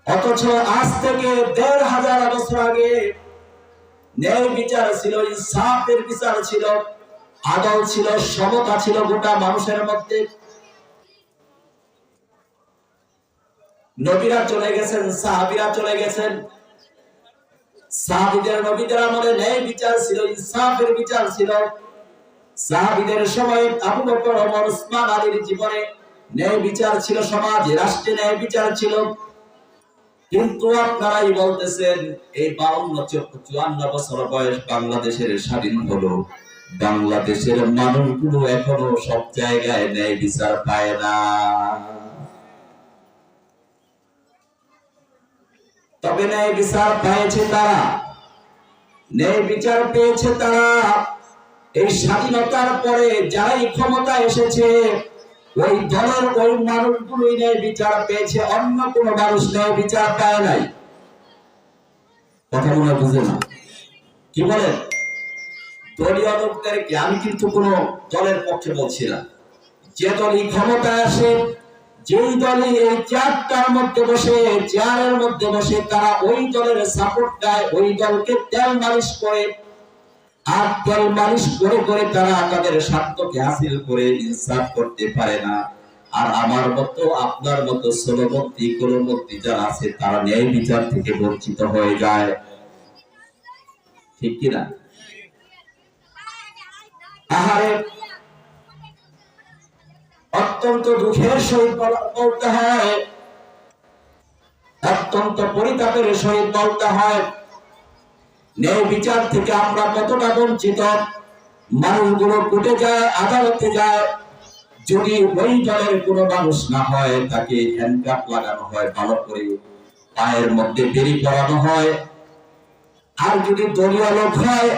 অথচ আজ থেকে ১৫০০ বছর আগে ন্যায় বিচার ছিল, ইনসাফের বিচার ছিল, আদল ছিল, সমতা ছিল গোটা মানুষের মধ্যে। নবীরা চলে গেছেন, সাহাবীরা চলে গেছেন। সাহাবীদের নবীদের আমলে ন্যায় বিচার ছিল, ইনসাফের বিচার ছিল। সাহাবীদের সময় আবু বকর, ওমর, উসমান, আলীর জীবনে ন্যায় বিচার ছিল, সমাজে রাষ্ট্রে ন্যায় বিচার ছিল। কিন্তু আপনারাই বলতেছেন এই ৫২-৫৪ বছর বয়স বাংলাদেশের স্বাধীন হলো, বাংলাদেশের মানুষগুলো এখনো সব জায়গায় ন্যায় বিচার পায় না। তবে ন্যায় বিচার পেয়েছে তারা, ন্যায় বিচার পেয়েছে তারা এই স্বাধীনতার পরে যারাই ক্ষমতা এসেছে ওই দলের ওই মানুষগুলোই ন্যায় বিচার পেয়েছে, অন্য কোন মানুষ ন্যায় বিচার পায় নাই। কথা মনে বুঝে না? কি বলেন? দলীয় লোকদেরকে আমি কিন্তু কোন দলের পক্ষে বলছি না। যে দলই ক্ষমতায় আসে, যেই দলই এই চেয়ারটার মধ্যে বসে, চেয়ারের মধ্যে বসে, তারা ওই দলের সাপোর্ট দেয়, ওই দলকে তেল মালিশ করে, আর তেল মালিশ করে করে তারা তাদের স্বার্থকে হাসিল করে ইনসাফ করতে পারে না। আর আমার মতো আপনার মতো ষোলবর্তী কোলবর্তী যারা আছে তারা ন্যায় বিচার থেকে বঞ্চিত হয়ে যায়। ঠিক কিনা? আহারে, অত্যন্ত দুঃখের সহিত বলতে হয়, অত্যন্ত পরিতাপের সহিত বলতে হয়, ন্যায় বিচার থেকে আমরা কতটা বঞ্চিত। মানুষগুলো কোর্টে যায়, আদালতে যায়, যদি ওই দলের কোন মানুষ না হয় তাকে হ্যান্ডকাপ লাগানো হয়, ভালো করে পায়ের মধ্যে বেরি করানো হয়। আর যদি দলীয় লোক হয়,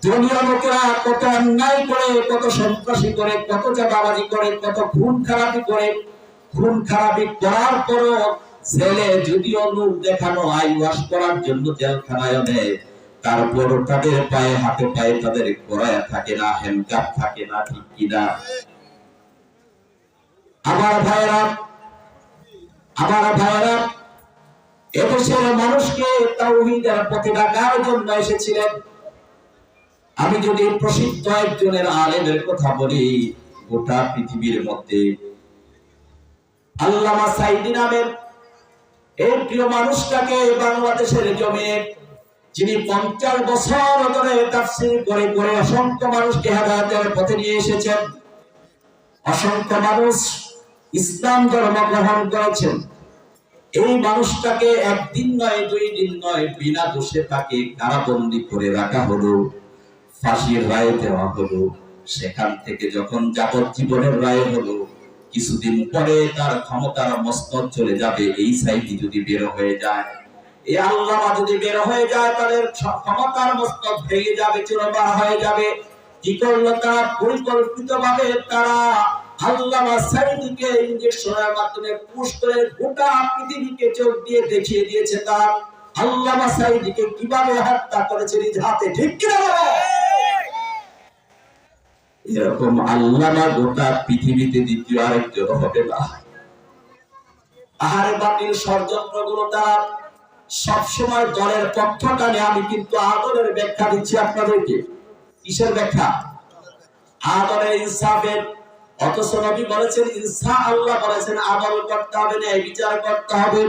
দলীয় লোকেরা কত অন্যায় করে, কত সন্ত্রাসী করে, কত চাঁদাবাজি করে, কত খুন খারাপি করে, খুন খারাপি করার পরও জেলে যদিও লোক দেখানো, আই ওয়াশ করার জন্য জেলখানায় নেয়, তারপর তাদের পায়ে হাতে পায়ে তাদের করায়া থাকে না, হ্যান্ডকাপ থাকে না। ঠিক কিনা? আমার ভাইয়েরা, আমার ভাইয়েরা, এদেশের মানুষকে তাওহীদের পথে ডাকার জন্য এসেছিলেন। আমি যদি প্রসিদ্ধ একজনের আলেমের কথা বলি, গোটা পৃথিবীর মধ্যে আল্লামা সাঈদী নামের এই প্রিয় মানুষটাকে বাংলাদেশের জমিনে, যিনি 50 বছর ধরে তাফসীর করে করে অসংখ্য মানুষকে হেদায়েতের পথে নিয়ে এসেছেন, অসংখ্য মানুষ ইসলাম ধর্ম গ্রহণ করেছেন, এই মানুষটাকে একদিন নয়, 2 দিন নয়, বিনা দোষে তাকে কারাবন্দী করে রাখা হলো, ফাঁসির রায় দেওয়া হলো। সেখান থেকে যখন যাবজ্জীবনের রায় হলো, কিছুদিন পরে তার ক্ষমতার মস্তক চলে যাবে। এই সাইডি যদি বের হয়ে যায়, এই আল্লামা যদি বের হয়ে যায়, তাদের ক্ষমতার মস্তক ভেঙে যাবে, চুরমার হয়ে যাবে। কি করলো তারা? পরিকল্পিতভাবে তারা আল্লামা সাঈদীকে ইনজেকশনের মাধ্যমে পুশ করে গোটা পৃথিবীকে চোখ দিয়ে দেখিয়ে দিয়েছে তারা আল্লামা সাঈদীকে কিভাবে হত্যা করেছে নিজ হাতে। ঠিক কিনা? এরকম আল্লামা গোটা পৃথিবীতে দ্বিতীয় আরেকজন হবে না। আহারে, বাতিল ষড়যন্ত্রগুলো তারা সবসময় দলের পক্ষ টানে। আমি কিন্তু আদলের ব্যাখ্যা দিচ্ছি আপনাদেরকে। কিসের ব্যাখ্যা? আদলের, ইনসাফের। অথচ নবী বলেছেন ইনসাফ, আল্লাহ বলেছেন আদল করতে হবে, ন্যায় বিচার করতে হবে।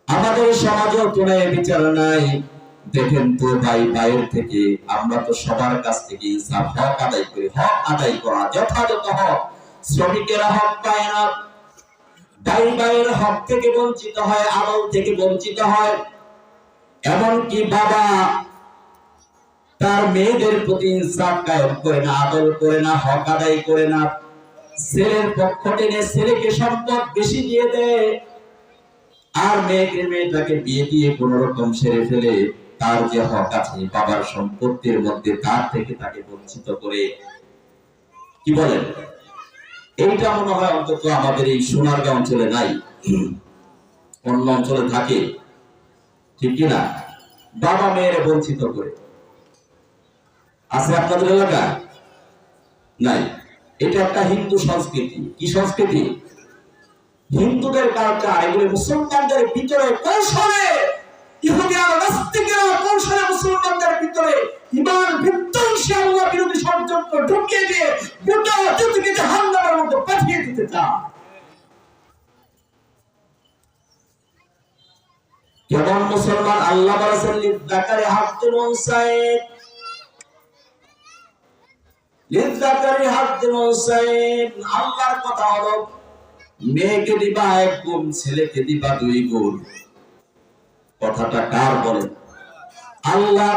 আমাদের সমাজেও তো ন্যায় বিচার নাই। দেখেন তো ভাই, ভাইয়ের থেকে আমরা তো সবার কাছ থেকে ইনসাফ, হক আদায় করি। হক আদায় করা যথাযথ হক, শ্রমিকেরা হক পায় না, ভাই ভাইয়ের হক থেকে বঞ্চিত হয়, আদল থেকে বঞ্চিত হয়। এমনকি বাবা তার মেয়েদের প্রতি ইনসাফ কায়েম করে না, আদল করে না, হক আদায় করে না। ছেলের পক্ষ টেনে ছেলেকে সম্পদ বেশি দিয়ে দেয়, আর মেয়েটাকে বিয়ে দিয়ে কোন রকম সেরে ফেলে তার যে হক আছে বাবার সম্পত্তির মধ্যে, তার থেকে তাকে বঞ্চিত করে। কি বলেন? এইটা মনে হয় অন্তত আমাদের এই সোনারগাঁও অঞ্চলে নাই, অন্য অঞ্চলে থাকে। ঠিক কিনা? বাবা মেয়েরে বঞ্চিত করে আছে আপনাদের এলাকা? নাই। এটা একটা হিন্দু সংস্কৃতি। কি সংস্কৃতি? হিন্দুদের কালচার, এগুলি মুসলমানদের ভিতরে কৌশলে, ইহুদি আর নাস্তিকেরা কৌশলে মুসলমানদের ভিতরে ঈমান বিধ্বংসী আল্লাহ বিরোধী ষড়যন্ত্র ঢুকিয়ে দিয়ে গোটা জাতিকে জাহান্নামের মধ্যে পাঠিয়ে দিতে চায়। যেমন মুসলমান আল্লাহ বলেছেন লিযাকারি হাক্কুল উনসাইন, লিযাকারি হাক্কুল উনসাইন, আল্লাহর কথা হলো মেয়েকে দিবা 1 গুণ, ছেলেকে দিবা 2 গুণ। কথাটা কার বলেন? আল্লাহ।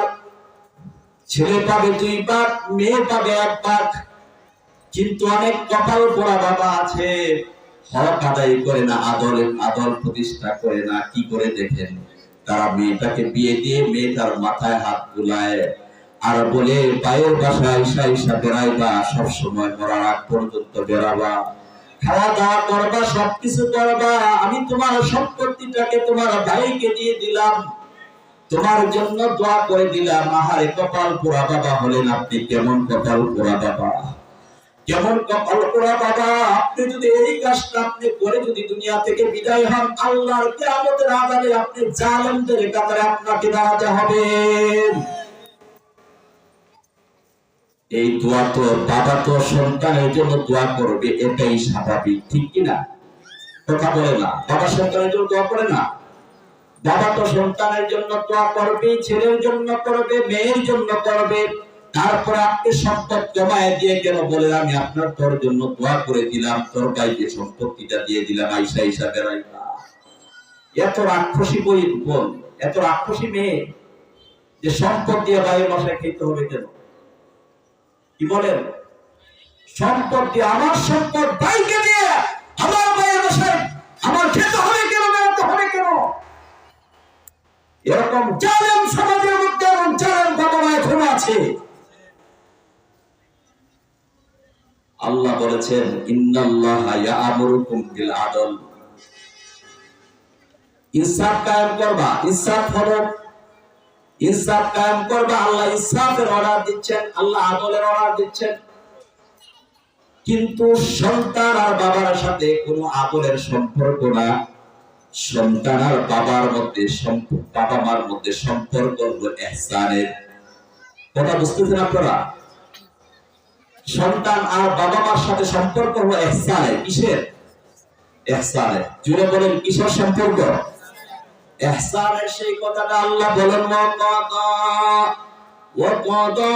ছেলে পাবে 2 ভাগ, মেয়ে পাবে 1 ভাগ। কিন্তু অনেক কপাল পোড়া বাবা আছে, হক আদায় করে না, আদর প্রতিষ্ঠা করে না। কি করে দেখেন? তারা মেয়েটাকে বিয়ে দিয়ে মেয়েটার মাথায় হাত বুলায় আর বলে পায়ের বাসায় ঈশা ঈশা বেড়াইবা, সবসময় মরার আগ পর্যন্ত বেড়াবা, খাওয়া দাওয়া করবা, সবকিছু করবা। আমি তোমার সম্পত্তিটাকে তোমার ভাইকে দিয়ে দিলাম, তোমার জন্য দোয়া করে দিলাম। আহারে কপাল পোড়া বাবা হলেন আপনি। কেমন কপাল পোড়া বাবা, কেমন কপাল পোড়া বাবা! আপনি যদি এই কাজটা আপনি করে যদি দুনিয়া থেকে বিদায় হন, আল্লাহর কিয়ামতের আযাবে আপনি জালেমদের কাতারে আপনাকে দাঁড়াতে হবে। এই দোয়া তো বাবা তো সন্তানের জন্য দোয়া করবে, এটাই স্বাভাবিক, ঠিক কিনা? কথা বলে না? বাবা সন্তানের জন্য দোয়া করে না? বাবা তো সন্তানের জন্য দোয়া করবে, ছেলের জন্য করবে, মেয়ের জন্য করবে। তারপরে আপনি সম্পদ জমায়ে দিয়ে কেন বলেন আমি আপনার তোর জন্য দোয়া করে দিলাম, তোর ভাইকে সম্পত্তিটা দিয়ে দিলাম, আইসা আইসা বেড়াইবা। এত রাক্ষসী বই বল, এত রাক্ষসী মেয়ে যে সম্পদ দিয়ে ভাইয়ের বাসায় খেতে হবে কেন? কি বলেন? সম্পদ দিয়ে, আমার সম্পদ ভাইকে দিয়ে আমার ভাইয়ের বাসায় আমার খেতে হবে কেন, বেড়াতে হবে কেন? এরকম জালেম সমাজের মধ্যে এবং জালেম বাবা মা এখনো আছে। আল্লাহ বলেছেন ইন্নাল্লাহা ইয়া'মুরুকুম বিল আদল, ইনসাফ কায়েম করবা। ইনসাফ হলো ইনসাফ কায়েম করবা। আল্লাহ ইনসাফের অর্ডার দিচ্ছেন, আল্লাহ আদলের অর্ডার দিচ্ছেন। কিন্তু সন্তান আর বাবার সাথে কোনো আদলের সম্পর্ক না। সন্তান আর বাবার মধ্যে, বাবা মার মধ্যে সম্পর্ক হলো ইহসানের। কথা বুঝতেছেন আপনারা? সন্তান আর বাবা মার সাথে সম্পর্ক হলো ইহসানের। কিসের? ইহসানের। জুড়ে বলেন কিসের সম্পর্ক? ইহসানের। সেই কথাটা আল্লাহ বলেন ওয়া কাদা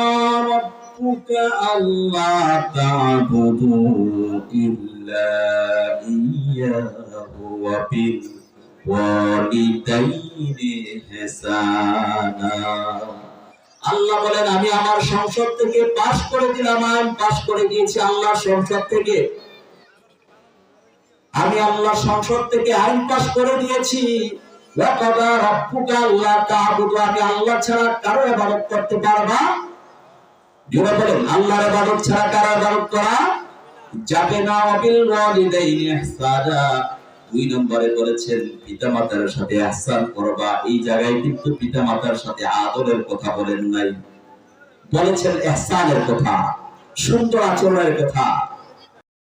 রাব্বুকা আল্লা তা'বুদু ইল্লা ইয়্যাহু ওয়া বিল ওয়ালিদাইনি ইহসানা। আল্লাহ বলেন আমি আমার সংসদ থেকে পাস করে দিলাম, আমি পাস করে দিয়েছি আল্লাহর সংসদ থেকে। আমি আল্লাহর সংসদ থেকে আইন পাস করে দিয়েছি। ওয়া কাদা রাব্বুকা আল্লা তা'বুদু, আমি আল্লাহ ছাড়া কারো ইবাদত করতে পারবা? জোরে বলেন আল্লাহর ইবাদত ছাড়া কারো ইবাদত করা যাবে না। ওয়া বিল ওয়ালিদাইনি ইহসানা। 2 নম্বরে বলেছেন পিতামাতার সাথে ইহসান করবা। এই জায়গায় কিন্তু পিতামাতার সাথে আদরের কথা বলেন নাই, বলেছেন ইহসানের কথা, সুন্দর আচরণের কথা।